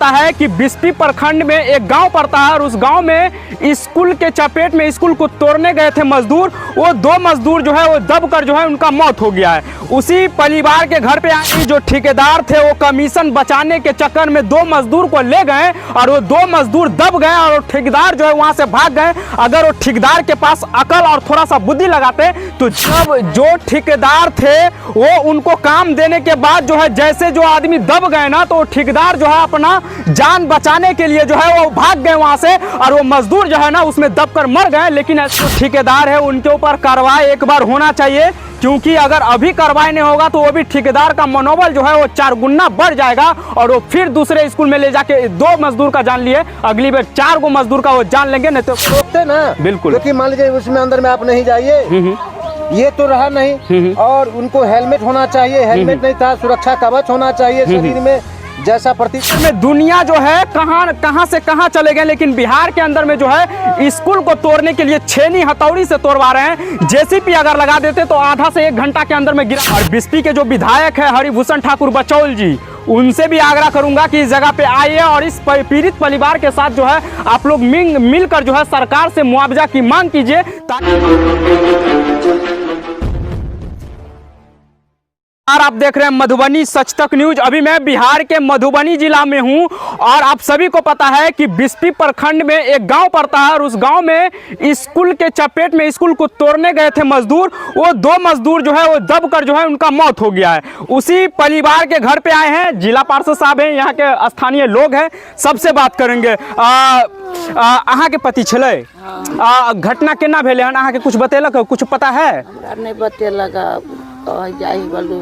है कि बिस्पी प्रखंड में एक गांव पड़ता है और उस गांव में स्कूल के चपेट में स्कूल को तोड़ने गए थे मजदूर। वो दो मजदूर जो है वो दबकर जो है उनका मौत हो गया है। उसी परिवार के घर पे आए जो ठेकेदार थे वो कमीशन बचाने के चक्कर में दो मजदूर को ले गए और वो दो मजदूर दब गए और ठेकेदार जो है वहां से भाग गए। अगर वो ठेकेदार के पास अकल और थोड़ा सा बुद्धि लगाते तो जब जो ठेकेदार थे वो उनको काम देने के बाद जो है जैसे जो आदमी दब गए ना तो ठेकेदार जो है अपना जान बचाने के लिए जो है वो भाग गए वहां से और वो मजदूर जो है ना उसमें दबकर मर गए। लेकिन ऐसे ठेकेदार है उनके ऊपर कार्रवाई एक बार होना चाहिए, क्योंकि अगर अभी कार्रवाई नहीं होगा तो वो भी ठेकेदार का मनोबल जो है वो 4 गुना बढ़ जाएगा और वो फिर दूसरे स्कूल में ले जाके 2 मजदूर का जान लिए, अगली बार 4 गो मजदूर का वो जान लेंगे। नहीं तो रोकते ना, बिल्कुल, क्योंकि मान लीजिए उसमें अंदर में आप नहीं जाइए, ये तो रहा नहीं। और उनको हेलमेट होना चाहिए, हेलमेट नहीं था, सुरक्षा कवच होना चाहिए शरीर में, जैसा प्रतीक में दुनिया जो है कहां से कहां चले गए। लेकिन बिहार के अंदर में जो है स्कूल को तोड़ने के लिए छेनी हथौड़ी से तोड़वा रहे हैं। जेसीपी अगर लगा देते तो आधा से 1 घंटा के अंदर में गिरा। और बिस्पी के जो विधायक है हरिभूषण ठाकुर बचौल जी, उनसे भी आग्रह करूंगा कि इस जगह पे आइए और इस पीड़ित परिवार के साथ जो है आप लोग मिलकर जो है सरकार से मुआवजा की मांग कीजिए और आप देख रहे हैं मधुबनी सच तक न्यूज। अभी मैं बिहार के मधुबनी जिला में हूं और आप सभी को पता है कि बिस्पी प्रखंड में एक गांव पड़ता है और उस गांव में स्कूल के चपेट में स्कूल को तोड़ने गए थे मजदूर। वो 2 मजदूर जो है वो दबकर जो है उनका मौत हो गया है। उसी परिवार के घर पे आए हैं जिला पार्षद साहब हैं, यहाँ के स्थानीय लोग हैं, सबसे बात करेंगे। अहाँ के पति छले घटना केना भेले हन, अहाँ के कुछ बतेलक, कुछ पता है? नहीं बतेलक, जाही बोलू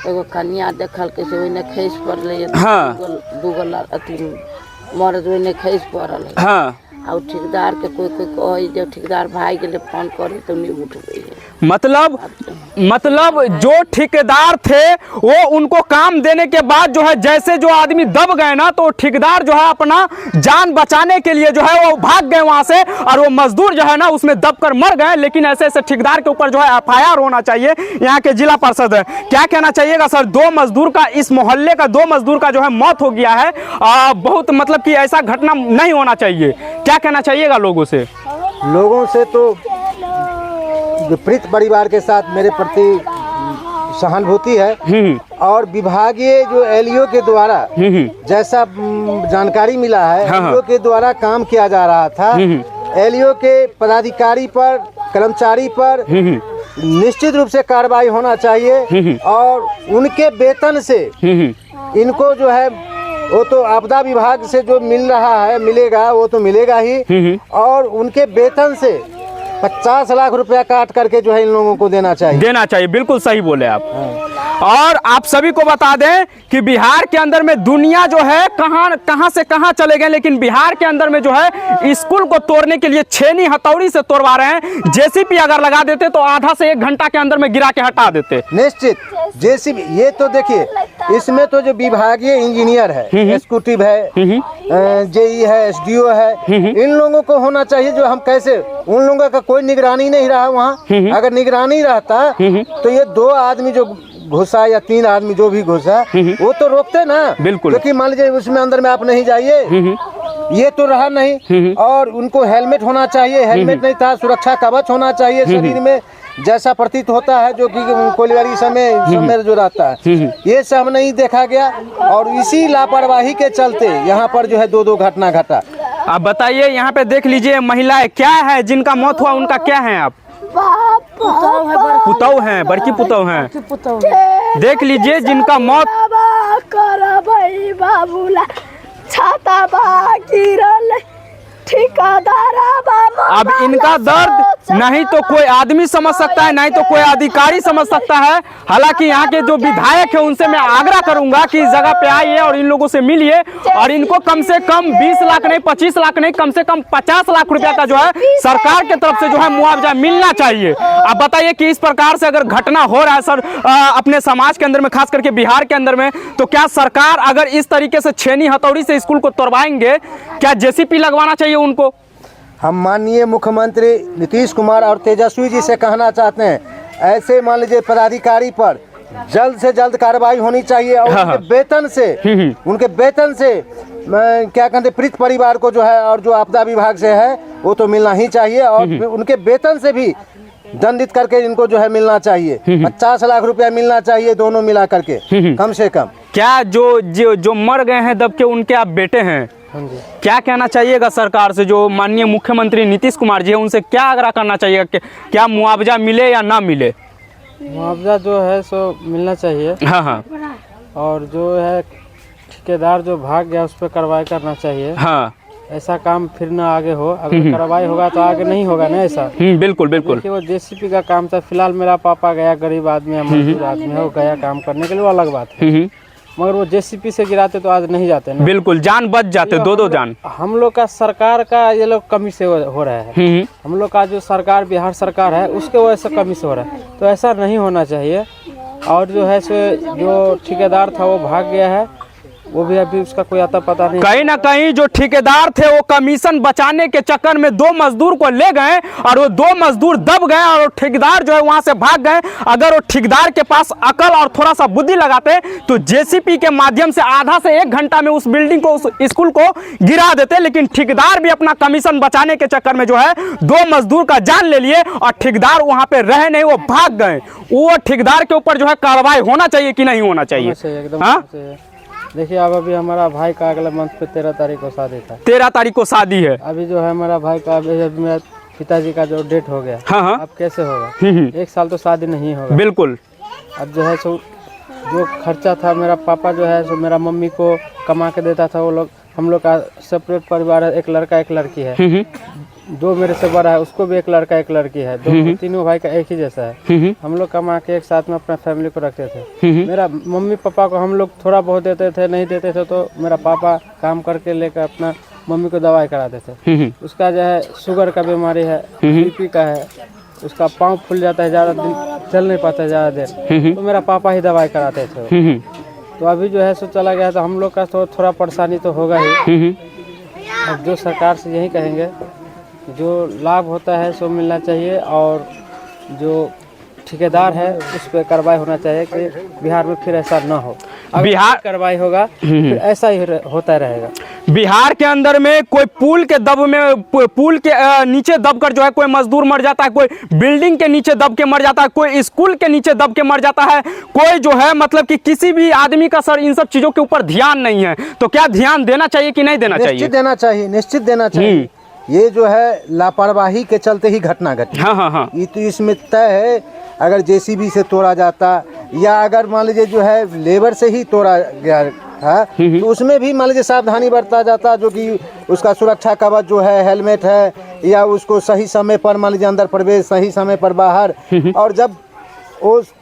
एगो कन्या देखल के से ओइने खैस पड़ले। हाँ, दूगो अथी मर्द ओइने खैस पड़ल। हाँ, और ठेकेदार के कोई कहे जब ठेकेदार भाई गेले फोन करे तो नहीं उठबे। मतलब जो ठेकेदार थे वो उनको काम देने के बाद जो है जैसे जो आदमी दब गए ना तो ठेकेदार जो है अपना जान बचाने के लिए जो है वो भाग गए वहां से और वो मजदूर जो है ना उसमें दबकर मर गए। लेकिन ऐसे ऐसे ठेकेदार के ऊपर जो है FIR होना चाहिए। यहाँ के जिला पार्षद है, क्या कहना चाहिएगा सर? 2 मजदूर का, इस मोहल्ले का 2 मजदूर का जो है मौत हो गया है। बहुत मतलब कि ऐसा घटना नहीं होना चाहिए, क्या कहना चाहिएगा लोगों से? लोगों से तो जो पीड़ित परिवार के साथ मेरे प्रति सहानुभूति है और विभागीय जो LEO के द्वारा जैसा जानकारी मिला है, LEO के द्वारा काम किया जा रहा था। LEO के पदाधिकारी पर, कर्मचारी पर निश्चित रूप से कार्रवाई होना चाहिए और उनके वेतन से इनको जो है वो तो आपदा विभाग से जो मिल रहा है मिलेगा, वो तो मिलेगा ही, और उनके वेतन से 50 लाख रुपया काट करके जो है इन लोगों को देना चाहिए। बिल्कुल सही बोले आप। और आप सभी को बता दें कि बिहार के अंदर में दुनिया जो है कहां से कहां चले गए। लेकिन बिहार के अंदर में जो है स्कूल को तोड़ने के लिए छेनी हथौड़ी से तोड़वा रहे हैं। जेसीपी अगर लगा देते तो आधा से 1 घंटा के अंदर में गिरा के हटा देते। निश्चित जेसीबी, ये तो देखिए इसमें तो जो विभागीय इंजीनियर है, एग्जीक्यूटिव है, JE है, SDO है, इन लोगों को होना चाहिए। जो हम कैसे, उन लोगों का कोई निगरानी नहीं रहा वहाँ। अगर निगरानी रहता तो ये 2 आदमी जो घुसा या 3 आदमी जो भी घुसा वो तो रोकते ना, बिल्कुल, क्योंकि मान लीजिए उसमें अंदर में आप नहीं जाइए, ये तो रहा नहीं। और उनको हेलमेट होना चाहिए, हेलमेट नहीं था, सुरक्षा कवच होना चाहिए शरीर में, जैसा प्रतीत होता है जो कि कोलिवारी समय जो रहता है, ये सब नहीं देखा गया और इसी लापरवाही के चलते यहाँ पर जो है 2 घटना घटा। आप बताइए, यहाँ पे देख लीजिए महिलाएं क्या है जिनका मौत हुआ, उनका क्या है? आप पुतौ हैं, बड़की पुतौ हैं, देख लीजिए जिनका मौत। अब इनका दर्द नहीं तो कोई आदमी समझ सकता है, नहीं तो कोई अधिकारी समझ सकता है। हालांकि यहाँ के जो विधायक है उनसे मैं आग्रह करूंगा कि इस जगह पे आइए और इन लोगों से मिलिए और इनको कम से कम 20 लाख नहीं, 25 लाख नहीं, कम से कम 50 लाख रुपया का जो है सरकार के तरफ से जो है मुआवजा मिलना चाहिए। अब बताइए कि इस प्रकार से अगर घटना हो रहा है सर अपने समाज के अंदर में, खास करके बिहार के अंदर में, तो क्या सरकार अगर इस तरीके से छेनी हथौड़ी से स्कूल को तोड़वाएंगे, क्या जेसीपी लगवाना चाहिए उनको? हम माननीय मुख्यमंत्री नीतीश कुमार और तेजस्वी जी से कहना चाहते हैं, ऐसे मान लीजिए पदाधिकारी पर जल्द से जल्द कार्रवाई होनी चाहिए और उनके वेतन से क्या कहते पीड़ित परिवार को जो है और जो आपदा विभाग से है वो तो मिलना ही चाहिए और उनके वेतन से भी दंडित करके इनको जो है मिलना चाहिए। 50 लाख रुपया मिलना चाहिए दोनों मिला करके कम से कम। क्या जो मर गए हैं दब के उनके आप बेटे हैं, क्या कहना चाहिएगा सरकार से? जो माननीय मुख्यमंत्री नीतीश कुमार जी है उनसे क्या आग्रह करना चाहिए कि क्या मुआवजा मिले या ना मिले? मुआवजा जो है सो मिलना चाहिए। हाँ हाँ। और जो है ठेकेदार जो भाग गया उस पर कार्रवाई करना चाहिए। हाँ। ऐसा काम फिर ना आगे हो, अगर कार्रवाई होगा तो आगे नहीं होगा ना ऐसा। बिल्कुल बिल्कुल। वो जेसीपी का काम था। फिलहाल मेरा पापा गया, गरीब आदमी है, मजदूर आदमी है, वो गया काम करने के लिए, वो अलग बात है। मगर वो जेसीपी से गिराते तो आज नहीं जाते ना। बिल्कुल, जान बच जाते, दो जान। हम लोग का सरकार का ये लोग कमी से हो रहा है। हम लोग का जो सरकार बिहार सरकार है उसके वजह से कमी से हो रहा है, तो ऐसा नहीं होना चाहिए। और जो है सो जो ठेकेदार था वो भाग गया है, वो भी अभी उसका कोई आता पता नहीं। कहीं ना कहीं जो ठेकेदार थे वो कमीशन बचाने के चक्कर में 2 मजदूर को ले गए और वो 2 मजदूर दब गए और ठेकेदार जो है वहां से भाग गए। अगर वो ठेकेदार के पास अकल और थोड़ा सा बुद्धि लगाते तो जेसीपी के माध्यम से आधा से 1 घंटा में उस बिल्डिंग को, उस स्कूल को गिरा देते। लेकिन ठेकेदार भी अपना कमीशन बचाने के चक्कर में जो है 2 मजदूर का जान ले लिए और ठेकेदार वहां पे रहे नहीं, वो भाग गए। वो ठेकेदार के ऊपर जो है कार्रवाई होना चाहिए कि नहीं होना चाहिए? हाँ? देखिए अब अभी हमारा भाई का अगले मंथ पे 13 तारीख को शादी था। 13 तारीख को शादी है। अभी जो है हमारा भाई का अभी मेरा पिताजी का जो डेट हो गया। हाँ। अब कैसे होगा? 1 साल तो शादी नहीं होगा। बिल्कुल। अब जो है सो जो खर्चा था, मेरा पापा जो है सो मेरा मम्मी को कमा के देता था। वो लोग, हम लोग का सेपरेट परिवार है, एक लड़का एक लड़की है। 2 मेरे से बड़ा है, उसको भी एक लड़का एक लड़की है। तीनों भाई का एक ही जैसा है। हम लोग कमा के एक साथ में अपना फैमिली को रखते थे। मेरा मम्मी पापा को हम लोग थोड़ा बहुत देते थे, नहीं देते थे तो मेरा पापा काम करके लेकर अपना मम्मी को दवाई कराते थे। उसका जो है शुगर का बीमारी है, बीपी का है, उसका पाँव फूल जाता है, ज़्यादा दिन चल नहीं पाता ज़्यादा देर, तो मेरा पापा ही दवाई कराते थे। तो अभी जो है सो चला गया, तो हम लोग का तो थोड़ा परेशानी तो होगा ही। अब जो सरकार से यही कहेंगे, जो लाभ होता है सो मिलना चाहिए और जो ठेकेदार है उस पर कार्रवाई होना चाहिए कि बिहार में फिर ऐसा ना हो। बिहार कार्रवाई होगा फिर ऐसा ही होता रहेगा। बिहार के अंदर में कोई पुल के दब में, पुल के नीचे दबकर जो है कोई मजदूर मर जाता है, कोई बिल्डिंग के नीचे दब के मर जाता है, कोई स्कूल के नीचे दब के मर जाता है, कोई जो है मतलब कि किसी भी आदमी का सर इन सब चीजों के ऊपर ध्यान नहीं है। तो क्या ध्यान देना चाहिए कि नहीं देना चाहिए? निश्चित देना चाहिए, निश्चित देना चाहिए। ये जो है लापरवाही के चलते ही घटना घटी। हाँ। ये तो इसमें तय है, अगर जेसीबी से तोड़ा जाता या अगर मान लीजिए जो है लेबर से ही तोड़ा गया था तो उसमें भी मान लीजिए सावधानी बरता जाता, जो कि उसका सुरक्षा कवच जो है, हेलमेट है, या उसको सही समय पर मान लीजिए अंदर प्रवेश, सही समय पर बाहर। और जब उस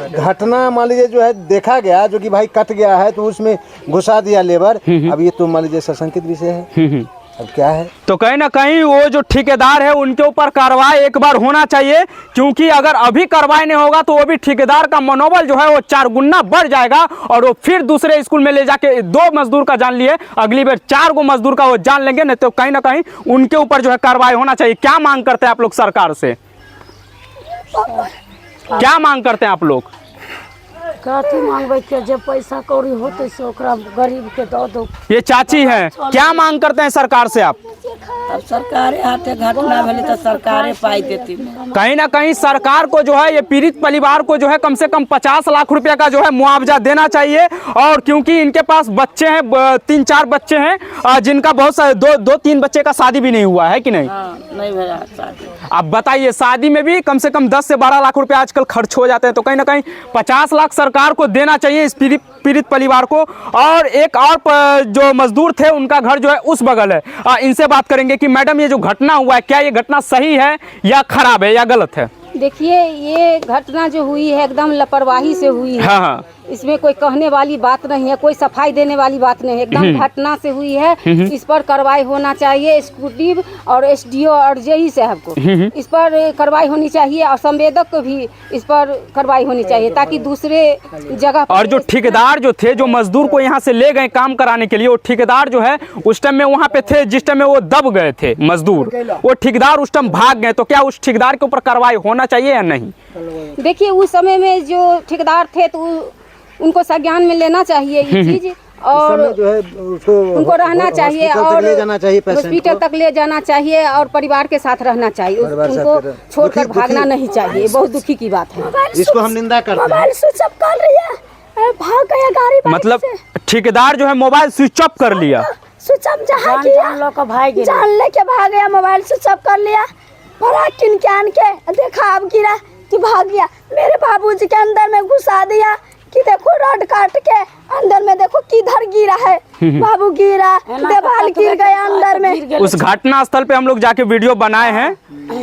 घटना मान लीजिए जो है देखा गया जो कि भाई कट गया है तो उसमें घुसा दिया लेबर। अब ये तो मान लीजिए सशंकित विषय है। अब क्या है, तो कहीं ना कहीं वो जो ठेकेदार है उनके ऊपर कार्रवाई एक बार होना चाहिए, क्योंकि अगर अभी कार्रवाई नहीं होगा तो वो भी ठेकेदार का मनोबल जो है वो 4 गुना बढ़ जाएगा और वो फिर दूसरे स्कूल में ले जाके 2 मजदूर का जान लिए, अगली बार 4 गो मजदूर का वो जान लेंगे। नहीं तो कहीं ना कहीं उनके ऊपर जो है कार्रवाई होना चाहिए। क्या मांग करते हैं आप लोग सरकार से? क्या मांग करते हैं आप लोग? कथी मांगबे के जे पैसा कौड़ी होते से ओकरा गरीब के दो दो। ये चाची है, क्या मांग करते हैं सरकार से आप? अब सरकारे हाथे घटना भेले तो सरकारे पाई देती। कहीं ना कहीं सरकार को जो है ये पीड़ित परिवार को जो है कम से कम 50 लाख रुपए का जो है मुआवजा देना चाहिए। और क्योंकि इनके पास बच्चे हैं, 3-4 बच्चे हैं, जिनका बहुत सारे 2-3 बच्चे का शादी भी नहीं हुआ है कि नहीं? नहीं भैया शादी। अब बताइए, शादी में भी कम से कम 10 से 12 लाख रुपए आजकल खर्च हो जाते हैं। तो कहीं ना कहीं 50 लाख सरकार को देना चाहिए इस पीड़ित परिवार को। और एक और जो मजदूर थे उनका घर जो है उस बगल है, इनसे बात करेंगे कि मैडम ये जो घटना हुआ है क्या ये घटना सही है या खराब है या गलत है? देखिए, ये घटना जो हुई है एकदम लापरवाही से हुई है। हाँ। इसमें कोई कहने वाली बात नहीं है, कोई सफाई देने वाली बात नहीं है, एकदम घटना से हुई है। इस पर कार्रवाई होना चाहिए। एग्जीक्यूटिव और एसडीओ और जेई साहब को इस पर कार्रवाई होनी चाहिए और संवेदक को भी इस पर कार्रवाई होनी चाहिए, ताकि दूसरे जगह। और जो ठेकेदार जो थे, जो मजदूर को यहाँ से ले गए काम कराने के लिए, वो ठेकेदार जो है उस टाइम में वहाँ पे थे जिस टाइम में वो दब गए थे मजदूर, वो ठेकेदार उस टाइम भाग गए। तो क्या उस ठेकेदार के ऊपर कार्रवाई होना चाहिए या नहीं? देखिए, उस समय में जो ठेकेदार थे तो उनको संज्ञान में लेना चाहिए ये चीज। और समय जो है उसको उनको रहना चाहिए हॉस्पिटल और तक ले जाना चाहिए पेशेंट हॉस्पिटल तक ले जाना चाहिए और परिवार के साथ रहना चाहिए, परिवार के साथ उनको रहना। छोड़कर दुखी- भागना नहीं चाहिए। बहुत दुखी की बात है। इसको हम निंदा करते हैं। मोबाइल स्विच ऑफ कर रही है, भाग गया गाड़ी बाइक मतलब से। ठेकेदार जो है मोबाइल स्विच ऑफ कर लिया। स्विच ऑफ जहाँ जान किया लो का भाई गिरा। जान लेके भाग गया, मोबाइल स्विच ऑफ कर लिया, भरा किन के आन के देखा अब गिरा कि भाग गया। मेरे बाबूजी के अंदर में घुसा दिया कि देखो रड काट के अंदर में देखो किधर गिरा है, बाबू गिरा, दीवार गिर गया अंदर में। उस घटना स्थल पे हम लोग जाके वीडियो बनाए हैं।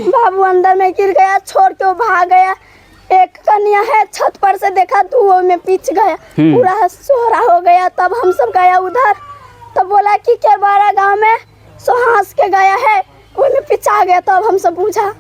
बाबू अंदर में गिर गया, छोड़ के वो भाग गया। एक कन्या है छत पर से देखा धुओं में पिच गया, पूरा सोहरा हो गया। तब हम सब गया उधर, तब बोला कि केरबारा गांव में सोहास के गया है, उसमें पिचा गया। तब हम सब पूछा।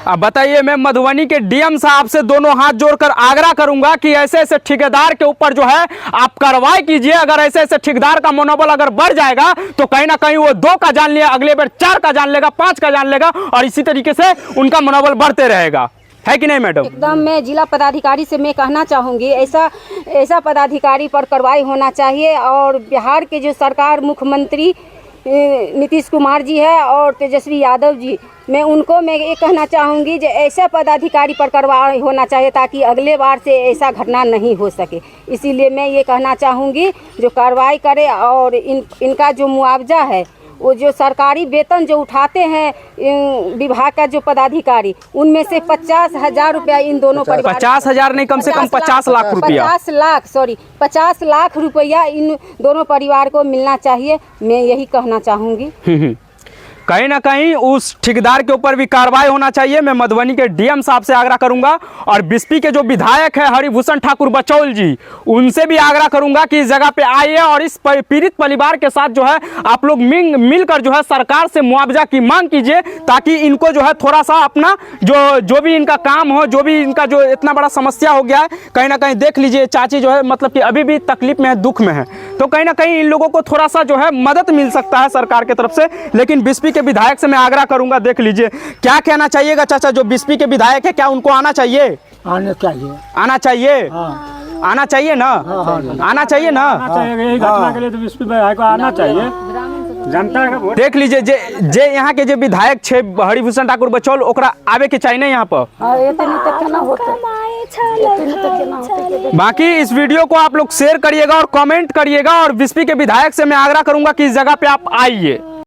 अब बताइए, मैं मधुबनी के डीएम साहब से दोनों हाथ जोड़कर आग्रह करूंगा कि ऐसे ऐसे ठेकेदार के ऊपर जो है आप कार्रवाई कीजिए। अगर ऐसे ऐसे ठेकेदार का मनोबल अगर बढ़ जाएगा तो कहीं ना कहीं वो 2 का जान लिया, अगले बार 4 का जान लेगा, 5 का जान लेगा और इसी तरीके से उनका मनोबल बढ़ते रहेगा। है कि नहीं मैडम? एकदम। मैं जिला पदाधिकारी से मैं कहना चाहूँगी ऐसा पदाधिकारी पर कार्रवाई होना चाहिए। और बिहार के जो सरकार मुख्यमंत्री नीतीश कुमार जी है और तेजस्वी यादव जी, मैं ये कहना चाहूँगी जो ऐसा पदाधिकारी पर कार्रवाई होना चाहिए ताकि अगले बार से ऐसा घटना नहीं हो सके। इसीलिए मैं ये कहना चाहूँगी जो कार्रवाई करे और इनका जो मुआवजा है, वो जो सरकारी वेतन जो उठाते हैं विभाग का जो पदाधिकारी, उनमें से 50,000 रुपया इन दोनों परिवार 50,000 नहीं, कम से कम 50 लाख रुपया, 50 लाख रुपया इन दोनों परिवार को मिलना चाहिए। मैं यही कहना चाहूँगी। कहीं ना कहीं उस ठेकेदार के ऊपर भी कार्रवाई होना चाहिए। मैं मधुबनी के डीएम साहब से आग्रह करूंगा और बिस्पी के जो विधायक है हरिभूषण ठाकुर बचौल जी, उनसे भी आग्रह करूंगा कि इस जगह पे आइए और इस पीड़ित परिवार के साथ जो है आप लोग मिलकर जो है सरकार से मुआवजा की मांग कीजिए, ताकि इनको जो है थोड़ा सा अपना जो भी इनका काम हो, जो भी इनका जो इतना बड़ा समस्या हो गया है, कहीं ना कहीं देख लीजिए चाची जो है मतलब कि अभी भी तकलीफ में है, दुख में है, तो कहीं ना कहीं इन लोगों को थोड़ा सा जो है मदद मिल सकता है सरकार की तरफ से। लेकिन बिस्पी के विधायक से मैं आग्रह करूंगा, देख लीजिए क्या कहना चाहिएगा चाचा, जो बिस्पी के विधायक है क्या उनको आना चाहिए? आना चाहिए। आना चाहिए? हाँ। आना चाहिए ना? आना चाहिए ना? यही घटना के लिए तो बिस्पी विधायक को आना चाहिए। जनता का वोट देख लीजिए जे यहाँ के जो विधायक छे हरिभूषण ठाकुर बचौल, ओकरा आवे के चाहिए यहाँ पर। बाकी इस वीडियो को आप लोग शेयर करिएगा और कमेंट करिएगा और बिस्पी के विधायक से मैं आग्रह करूंगा कि इस जगह पे आप आइए।